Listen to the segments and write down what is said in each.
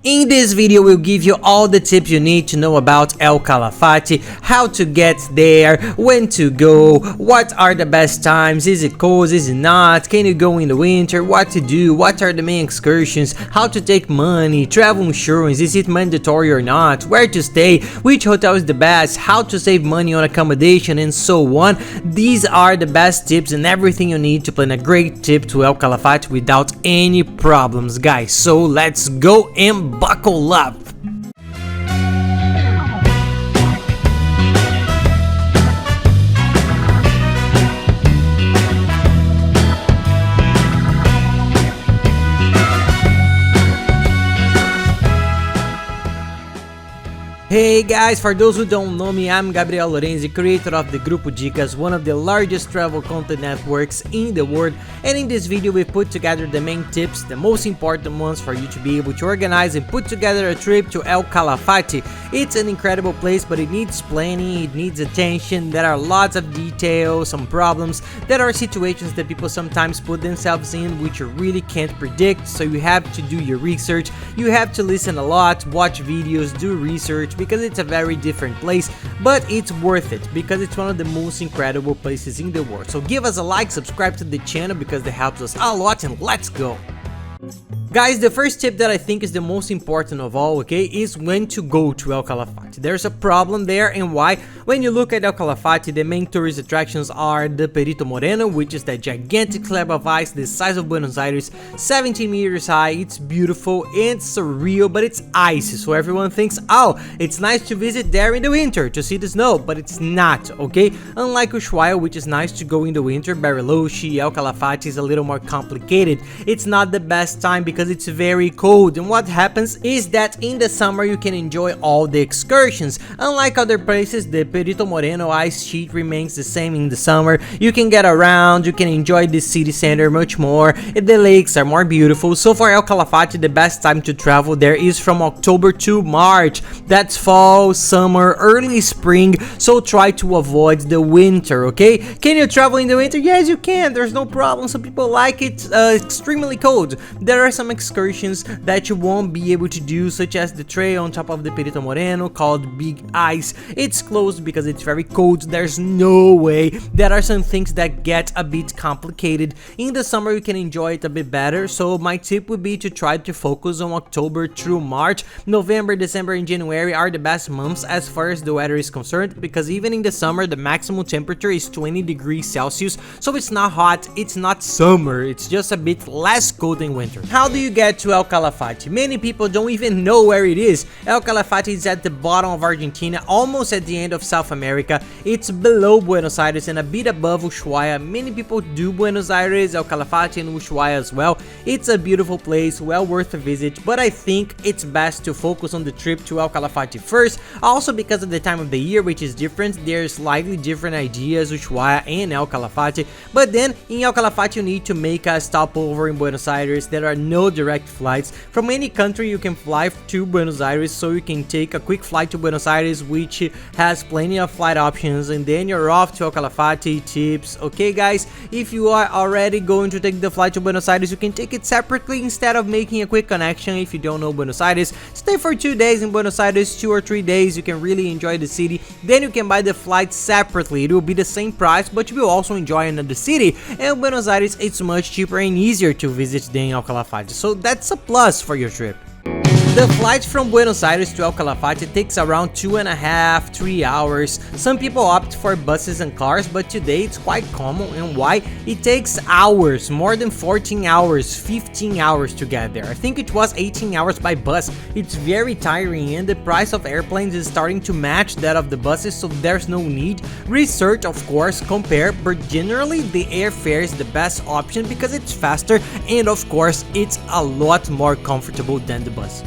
In this video, we'll give you all the tips you need to know about El Calafate, how to get there, when to go, what are the best times, is it cold, is it not, can you go in the winter, what to do, what are the main excursions, how to take money, travel insurance, is it mandatory or not, where to stay, which hotel is the best, how to save money on accommodation, and so on. These are the best tips and everything you need to plan a great trip to El Calafate without any problems, guys. So let's go and buckle up. Hey guys, for those who don't know me, I'm Gabriel Lorenzi, creator of the Grupo Dicas, one of the largest travel content networks in the world, and in this video we put together the main tips, the most important ones for you to be able to organize and put together a trip to El Calafate. It's an incredible place, but it needs planning, it needs attention, there are lots of details, some problems, there are situations that people sometimes put themselves in which you really can't predict, so you have to do your research, you have to listen a lot, watch videos, do research, because it's a very different place, but it's worth it because it's one of the most incredible places in the world. So give us a like, subscribe to the channel because that helps us a lot, and let's go. Guys, the first tip that I think is the most important of all, okay, is when to go to El Calafate. There's a problem there, and why? When you look at El Calafate, the main tourist attractions are the Perito Moreno, which is that gigantic slab of ice the size of Buenos Aires, 17 meters high, it's beautiful, it's surreal, but it's icy, so everyone thinks, oh, it's nice to visit there in the winter to see the snow, but it's not, okay? Unlike Ushuaia, which is nice to go in the winter, Bariloche, El Calafate is a little more complicated. It's not the best time because it's very cold, and what happens is that in the summer you can enjoy all the excursions. Unlike other places, the Perito Moreno ice sheet remains the same in the summer. You can get around, you can enjoy the city center much more, the lakes are more beautiful. So for El Calafate, the best time to travel there is from October to March. That's fall, summer, early spring, so try to avoid the winter, okay? Can you travel in the winter? Yes, you can, there's no problem. Some people like it extremely cold. There are some excursions that you won't be able to do, such as the trail on top of the Perito Moreno called Big Ice. It's closed because it's very cold, there's no way. There are some things that get a bit complicated. In the summer you can enjoy it a bit better, so my tip would be to try to focus on October through March. November, December and January are the best months as far as the weather is concerned, because even in the summer the maximum temperature is 20 degrees Celsius, so it's not hot, it's not summer, it's just a bit less cold than winter. How do you get to El Calafate? Many people don't even know where it is. El Calafate is at the bottom of Argentina, almost at the end of South America. It's below Buenos Aires and a bit above Ushuaia. Many people do Buenos Aires, El Calafate and Ushuaia as well. It's a beautiful place, well worth a visit, but I think it's best to focus on the trip to El Calafate first, also because of the time of the year, which is different. There's slightly different ideas, Ushuaia and El Calafate, but then in El Calafate you need to make a stopover in Buenos Aires. There are no direct flights. From any country you can fly to Buenos Aires, so you can take a quick flight to Buenos Aires, which has plenty of flight options, and then you're off to El Calafate. Tips, okay guys, if you are already going to take the flight to Buenos Aires, you can take it separately instead of making a quick connection. If you don't know Buenos Aires, stay for 2 days in Buenos Aires, 2 or 3 days, you can really enjoy the city, then you can buy the flight separately. It will be the same price, but you will also enjoy another city, and Buenos Aires it's much cheaper and easier to visit than El Calafate, so that's a plus for your trip. The flight from Buenos Aires to El Calafate takes around 2.5–3 hours. Some people opt for buses and cars, but today it's quite common. And why? It takes hours, more than 14 hours, 15 hours to get there. I think it was 18 hours by bus. It's very tiring, and the price of airplanes is starting to match that of the buses, so there's no need. Research, of course, compare, but generally the airfare is the best option because it's faster and of course it's a lot more comfortable than the bus.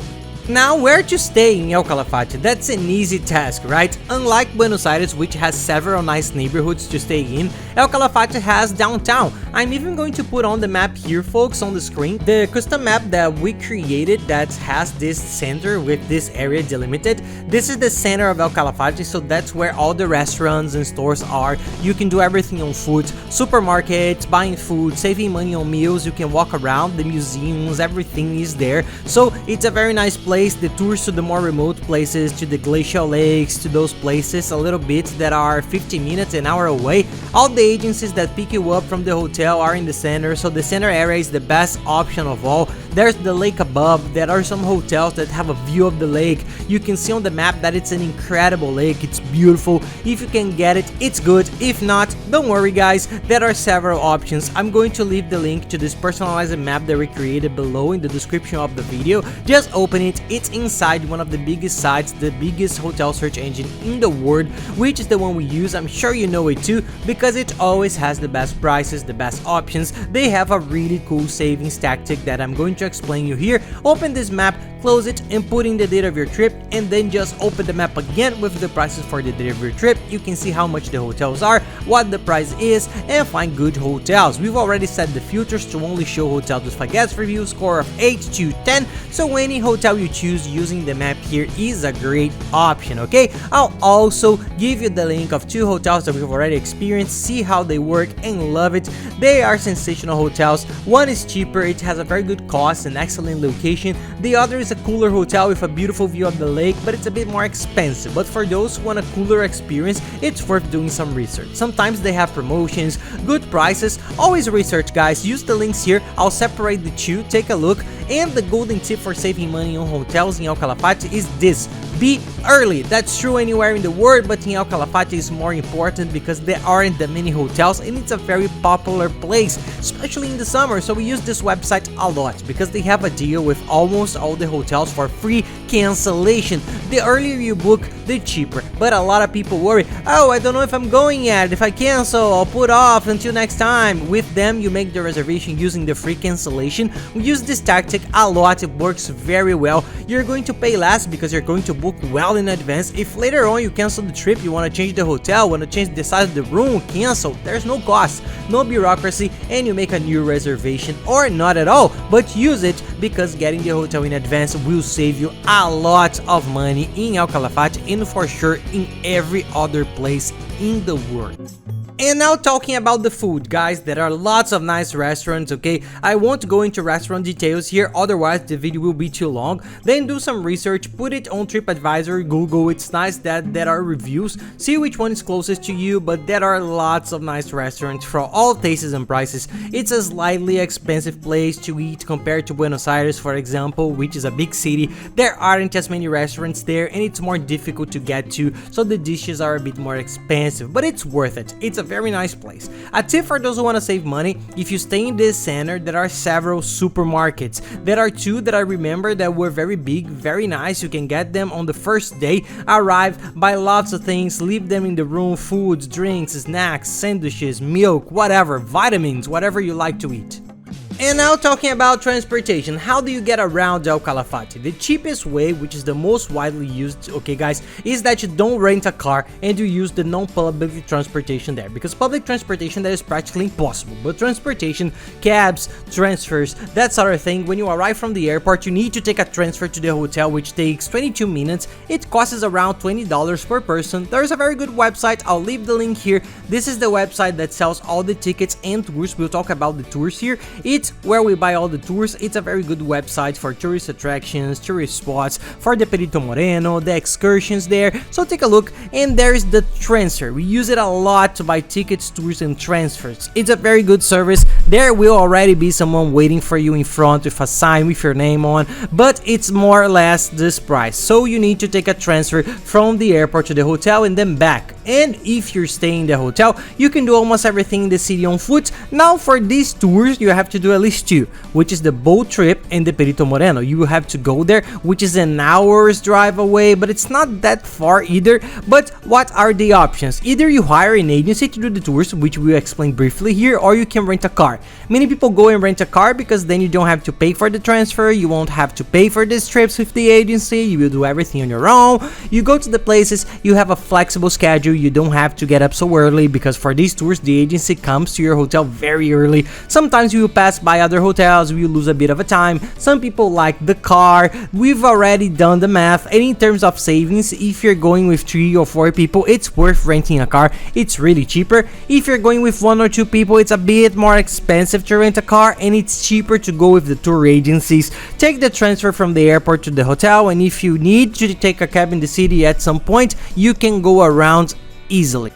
Now, where to stay in El Calafate? That's an easy task, right? Unlike Buenos Aires, which has several nice neighborhoods to stay in, El Calafate has downtown. I'm even going to put on the map here, folks, on the screen. The custom map that we created that has this center with this area delimited. This is the center of El Calafate, so that's where all the restaurants and stores are. You can do everything on foot, supermarkets, buying food, saving money on meals. You can walk around, the museums, everything is there. So it's a very nice place place, the tours to the more remote places, to the glacial lakes, to those places a little bit that are 50 minutes, an hour away, all the agencies that pick you up from the hotel are in the center, so the center area is the best option of all. There's the lake above. There are some hotels that have a view of the lake. You can see on the map that it's an incredible lake. It's beautiful. If you can get it, it's good. If not, don't worry guys, there are several options. I'm going to leave the link to this personalized map that we created below in the description of the video. Just open it. It's inside one of the biggest sites, the biggest hotel search engine in the world, which is the one we use. I'm sure you know it too, because it always has the best prices, the best options. They have a really cool savings tactic that I'm going to explain you here. Open this map, close it, and put in the date of your trip, and then just open the map again with the prices for the date of your trip. You can see how much the hotels are, what the price is, and find good hotels. We've already set the filters to only show hotels with a guest review score of 8 to 10, so any hotel you choose using the map here is a great option, okay? I'll also give you the link of 2 hotels that we've already experienced, see how they work and love it. They are sensational hotels. One is cheaper, it has a very good cost, an excellent location. The other is a cooler hotel with a beautiful view of the lake, but it's a bit more expensive. But for those who want a cooler experience, it's worth doing some research. Sometimes they have promotions, good prices. Always research guys, use the links here. I'll separate the two, take a look. And the golden tip for saving money on hotels in El Calafate is this: be early. That's true anywhere in the world, but in El Calafate is more important because there aren't that many hotels and it's a very popular place, especially in the summer. So we use this website a lot because they have a deal with almost all the hotels for free cancellation. The earlier you book, the cheaper. But a lot of people worry, oh, I don't know if I'm going yet. If I cancel, I'll put off until next time. With them, you make the reservation using the free cancellation. We use this tactic a lot. It works very well. You're going to pay less because you're going to book well in advance. If later on you cancel the trip, you want to change the hotel, want to change the size of the room, cancel, there's no cost, no bureaucracy, and you make a new reservation or not at all, but use it because getting the hotel in advance will save you a lot of money in El Calafate and for sure in every other place in the world. And now talking about the food, guys, there are lots of nice restaurants, okay? I won't go into restaurant details here, otherwise the video will be too long. Then do some research, put it on TripAdvisor, Google. It's nice that there are reviews, see which one is closest to you, but there are lots of nice restaurants for all tastes and prices. It's a slightly expensive place to eat compared to Buenos Aires, for example, which is a big city. There aren't as many restaurants there and it's more difficult to get to, so the dishes are a bit more expensive, but it's worth it. It's a very nice place. A tip for those who want to save money: if you stay in this center, there are several supermarkets. There are 2 that I remember that were very big, very nice. You can get them on the first day, arrive, buy lots of things, leave them in the room, foods, drinks, snacks, sandwiches, milk, whatever, vitamins, whatever you like to eat. And now talking about transportation, how do you get around El Calafate? The cheapest way, which is the most widely used, okay guys, is that you don't rent a car and you use the non-public transportation there, because public transportation that is practically impossible. But transportation, cabs, transfers, that sort of thing, when you arrive from the airport, you need to take a transfer to the hotel, which takes 22 minutes. It costs around $20 per person. There's a very good website, I'll leave the link here. This is the website that sells all the tickets and tours. We'll talk about the tours here. It's where we buy all the tours. It's a very good website for tourist attractions, tourist spots, for the Perito Moreno, the excursions there. So take a look. And there's the transfer. We use it a lot to buy tickets, tours, and transfers. It's a very good service. There will already be someone waiting for you in front with a sign with your name on, but it's more or less this price. So you need to take a transfer from the airport to the hotel and then back. And if you're staying in the hotel, you can do almost everything in the city on foot. Now for these tours, you have to do at least 2, which is the boat trip and the Perito Moreno. You will have to go there, which is an hour's drive away, but it's not that far either. But what are the options? Either you hire an agency to do the tours, which we'll explain briefly here, or you can rent a car. Many people go and rent a car because then you don't have to pay for the transfer, you won't have to pay for these trips with the agency, you will do everything on your own. You go to the places, you have a flexible schedule, you don't have to get up so early, because for these tours the agency comes to your hotel very early. Sometimes you will pass by other hotels, we will lose a bit of a time. Some people like the car. We've already done the math, and in terms of savings, if you're going with 3 or 4 people, it's worth renting a car. It's really cheaper. If you're going with 1 or 2 people, it's a bit more expensive to rent a car, and it's cheaper to go with the tour agencies. Take the transfer from the airport to the hotel, and if you need to take a cab in the city at some point, you can go around easily.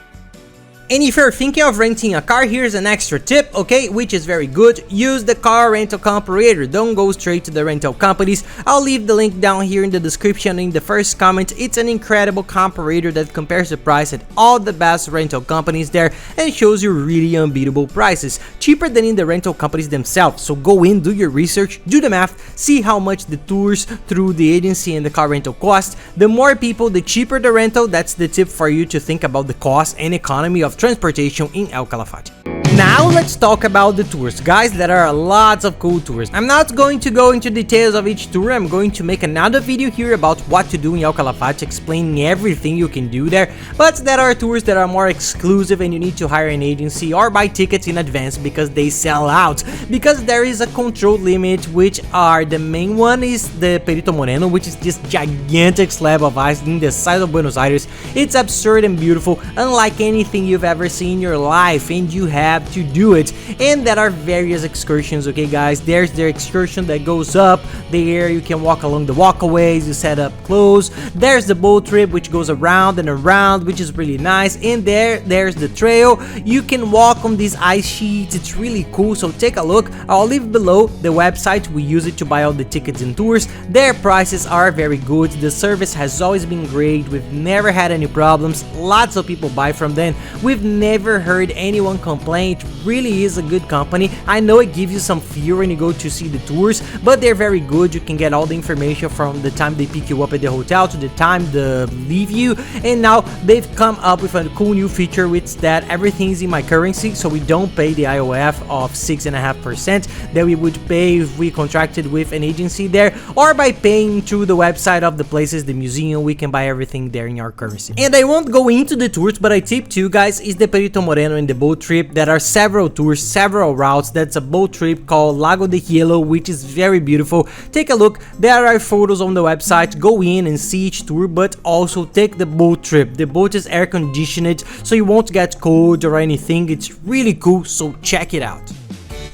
And if you're thinking of renting a car, here's an extra tip, okay, which is very good. Use the car rental comparator. Don't go straight to the rental companies. I'll leave the link down here in the description in the first comment. It's an incredible comparator that compares the price at all the best rental companies there and shows you really unbeatable prices, cheaper than in the rental companies themselves. So go in, do your research, do the math, see how much the tours through the agency and the car rental cost. The more people, the cheaper the rental. That's the tip for you to think about the cost and economy of transportation in El Calafate. Now let's talk about the tours, guys. There are lots of cool tours. I'm not going to go into details of each tour. I'm going to make another video here about what to do in El Calafate, explaining everything you can do there. But there are tours that are more exclusive and you need to hire an agency or buy tickets in advance because they sell out. Because there is a controlled limit, which are the main one is the Perito Moreno, which is this gigantic slab of ice in the size of Buenos Aires. It's absurd and beautiful, unlike anything you've ever seen in your life, and you have to do it. And there are various excursions, okay guys. There's the excursion that goes up there, you can walk along the walkways, you set up clothes. There's the boat trip which goes around and around, which is really nice. And there's the trail, you can walk on these ice sheets. It's really cool, so take a look. I'll leave below the website. We use it to buy all the tickets and tours. Their prices are very good, the service has always been great, we've never had any problems, lots of people buy from them, we've never heard anyone complain. It really is a good company. I know it gives you some fear when you go to see the tours, but they're very good. You can get all the information from the time they pick you up at the hotel to the time they leave you. And now they've come up with a cool new feature, which that everything's in my currency, so we don't pay the IOF of 6.5% that we would pay if we contracted with an agency there, or by paying through the website of the places, the museum. We can buy everything there in our currency. And I won't go into the tours, but I tip to you guys is the Perito Moreno and the boat trip. That are several tours, several routes. That's a boat trip called Lago de Hielo, which is very beautiful. Take a look, there are photos on the website. Go in and see each tour, but also take the boat trip. The boat is air conditioned, so you won't get cold or anything. It's really cool, so check it out.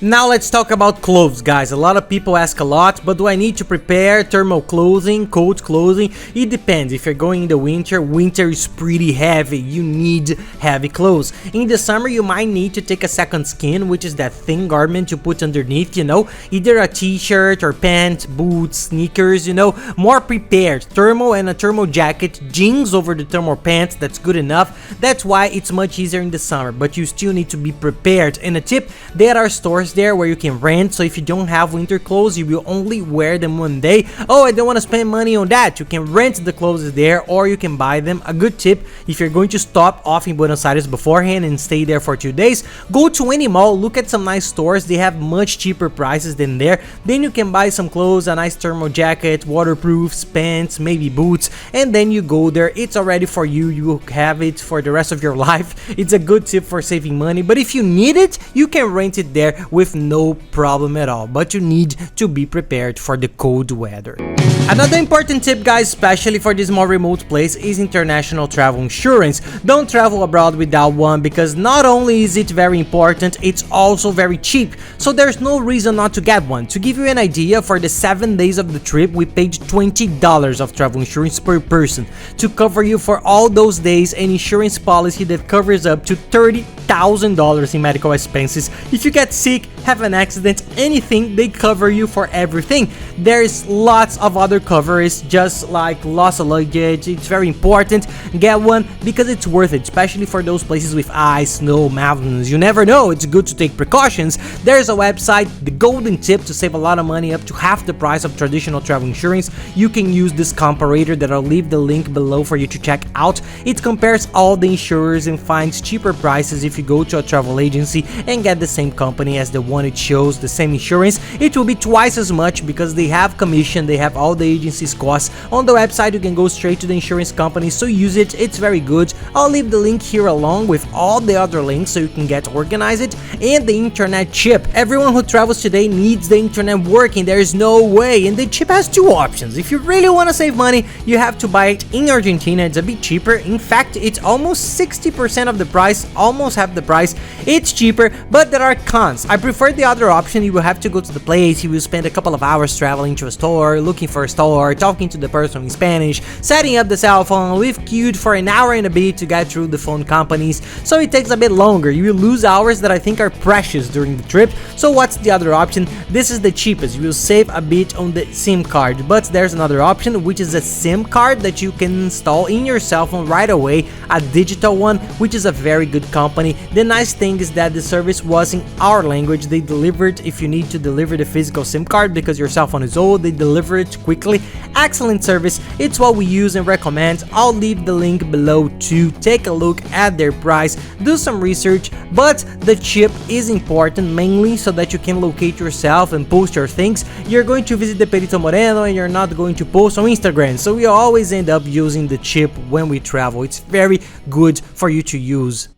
Now let's talk about clothes, guys. A lot of people ask a lot, but do I need to prepare thermal clothing, cold clothing? It depends. If you're going in the winter is pretty heavy. You need heavy clothes. In the summer, you might need to take a second skin, which is that thin garment you put underneath, you know, either a t-shirt or pants, boots, sneakers, you know, more prepared. Thermal and a thermal jacket, jeans over the thermal pants, that's good enough. That's why it's much easier in the summer, but you still need to be prepared. And a tip, there are stores there where you can rent, so if you don't have winter clothes, you will only wear them one day. Oh, I don't want to spend money on that. You can rent the clothes there, or you can buy them. A good tip, if you're going to stop off in Buenos Aires beforehand and stay there for 2 days, go to any mall, look at some nice stores. They have much cheaper prices than there. Then you can buy some clothes, a nice thermal jacket, waterproofs, pants, maybe boots, and then you go there. It's already for you. You will have it for the rest of your life. It's a good tip for saving money, but if you need it, you can rent it there with no problem at all, but you need to be prepared for the cold weather. Another important tip, guys, especially for this more remote place, is international travel insurance. Don't travel abroad without one, because not only is it very important, it's also very cheap, so there's no reason not to get one. To give you an idea, for the 7 days of the trip, we paid $20 of travel insurance per person to cover you for all those days, an insurance policy that covers up to $30,000 in medical expenses. If you get sick, have an accident, anything, they cover you for everything. There's lots of other coverage, just like loss of luggage. It's very important. Get one because it's worth it, especially for those places with ice, snow, mountains. You never know, it's good to take precautions. There's a website, the golden tip, to save a lot of money, up to half the price of traditional travel insurance. You can use this comparator that I'll leave the link below for you to check out. It compares all the insurers and finds cheaper prices if you go to a travel agency and get the same company as the one one it shows the same insurance, it will be twice as much because they have commission, they have all the agency's costs. On the website you can go straight to the insurance company, so use it, it's very good. I'll leave the link here along with all the other links so you can get organized. And the internet chip, everyone who travels today needs the internet working, there is no way. And the chip has two options. If you really want to save money, you have to buy it in Argentina, it's a bit cheaper. In fact, it's almost 60% of the price, almost half the price. It's cheaper, but there are cons. I prefer the other option. You will have to go to the place, you will spend a couple of hours traveling to a store, looking for a store, talking to the person in Spanish, setting up the cell phone. We've queued for an hour and a bit to get through the phone companies, so it takes a bit longer. You will lose hours that I think are precious during the trip. So what's the other option? This is the cheapest. You will save a bit on the SIM card, but there's another option, which is a SIM card that you can install in your cell phone right away, a digital one, which is a very good company. The nice thing is that the service was in our language. They delivered, if you need to deliver the physical SIM card because your cell phone is old, they deliver it quickly. Excellent service, it's what we use and recommend. I'll leave the link below to take a look at their price, do some research, but the chip is important mainly so that you can locate yourself and post your things. You're going to visit the Perito Moreno and you're not going to post on Instagram, so we always end up using the chip when we travel. It's very good for you to use.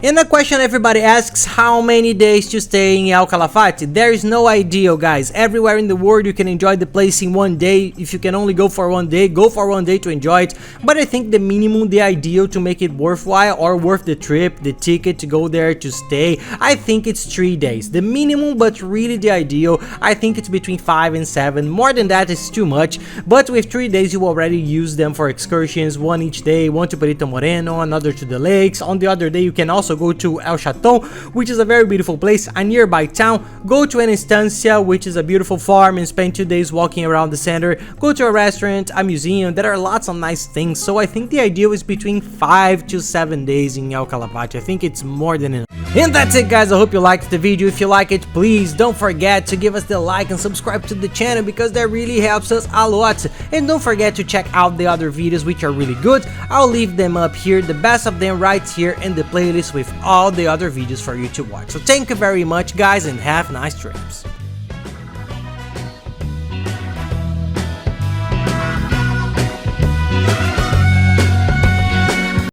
And the question everybody asks, how many days to stay in El Calafate? There is no ideal, guys. Everywhere in the world you can enjoy the place in one day. If you can only go for one day, go for one day to enjoy it. But I think the minimum, the ideal to make it worthwhile or worth the trip, the ticket to go there to stay, I think it's 3 days. The minimum, but really the ideal, I think it's between 5 and 7. More than that is too much. But with 3 days you already use them for excursions, one each day, one to Perito Moreno, another to the lakes. On the other day you can also go to El Chateau, which is a very beautiful place, a nearby town. Go to an estancia, which is a beautiful farm, and spend 2 days walking around the center. Go to a restaurant, a museum. There are lots of nice things, so I think the ideal is between 5 to 7 days in El Calafate. I think it's more than enough. And that's it, guys. I hope you liked the video. If you like it, please don't forget to give us the like and subscribe to the channel because that really helps us a lot. And don't forget to check out the other videos, which are really good. I'll leave them up here, the best of them right here in the playlist with all the other videos for you to watch. So thank you very much, guys, and have nice trips.